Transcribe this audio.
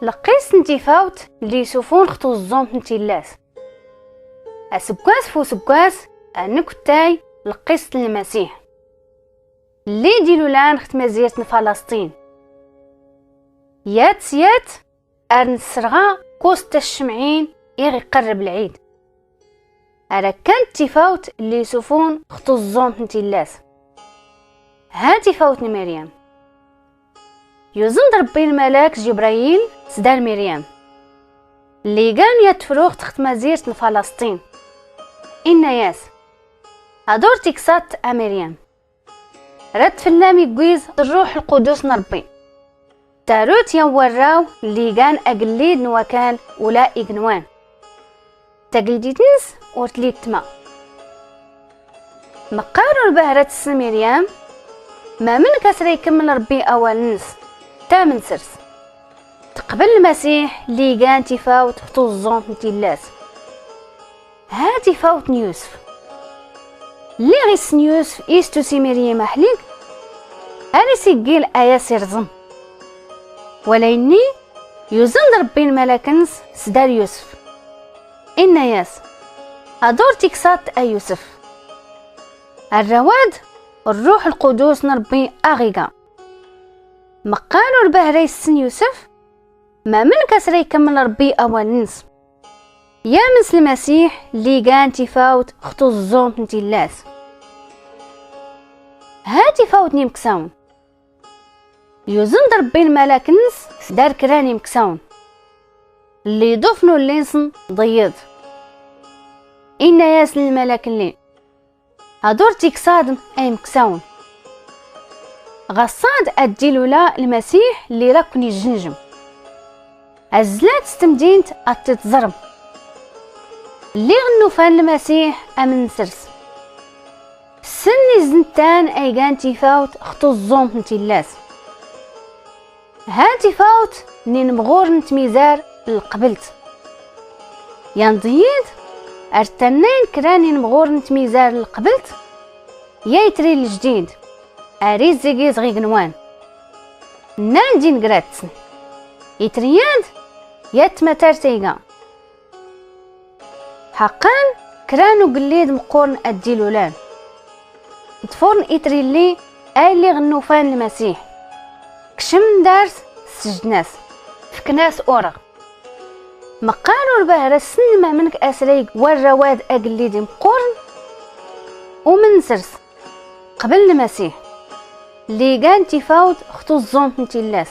لقيس نتيفاوت اللي يسوفون خطو الزوم نتيلاس اسكواس فو سكواس انكتاي لقيس المسيح اللي ديلو لان خت مزيرت فلسطين يات ارن السرغا كوستا الشمعين يغي قرب العيد على كان تفاوت اللي يسوفون خطو الزوم نتيلاس ها تفاوت مريم يوزن ربي الملاك جبرائيل سدار مريم اللي كان يتفروغ تخت مزيرت فلسطين إن ياس هدور تكسات مريم رد فلامي قويز الروح القدس نربي تاروت يوراو اللي كان أقليد نوكال ولا إقنوان تقلديتنس ورتليد تما مقارو البهرة مريم ما من كسر يكمل ربي أول نس تامن سرس تقبل المسيح اللي كان تفاوت خطو الزوم نتيلاس ها تفاوت يوسف اللي غيسن يوسف إيستو سي مريم أحليك هاني سيقيل آيا سيرزم وليني يوزن ربي الملاكنس سدار يوسف إن ياس أدور تكسات أي يوسف الرواد الروح القدوس نربي أغيقا مقالو البهري السن يوسف ما من كسر يكمل ربي أول نس يا مثل المسيح اللي كان تفاوت خطو الزوم نتيلاس ها تفاوتني مكساون يوزن ربي الملاك نس سدار كراني مكساون اللي يضفنو اللينسن ضيض إن ياس الملاك اللي هدور تيكسادم أي مكساون غصاد أديلو لا المسيح اللي راكني الجنجم أزلات ستمدينت أتتزرم اللي غنو فان المسيح أمن سرس سني زنتان أيقان تفاوت خطو الزوم نتيلاس ها تفاوت نين مغور نتميزار القبلت ينضيد ارتنين كراني مغور نتميزار القبلت يايتري الجديد اريز زيقيز غيقنوان نان دين قراتسن يترياد ياتمتار تيقا حقا كرانو قليد مقورن أديلولان يتفورن إتري اللي اللي غنوفان المسيح كشم دارس سجناس فكناس أورغ مقالو البهرة سن ما منك أسريق والرواد أقليد مقورن ومن سرس قبل المسيح اللي كان تفاوت خطو الزوم نتيلاس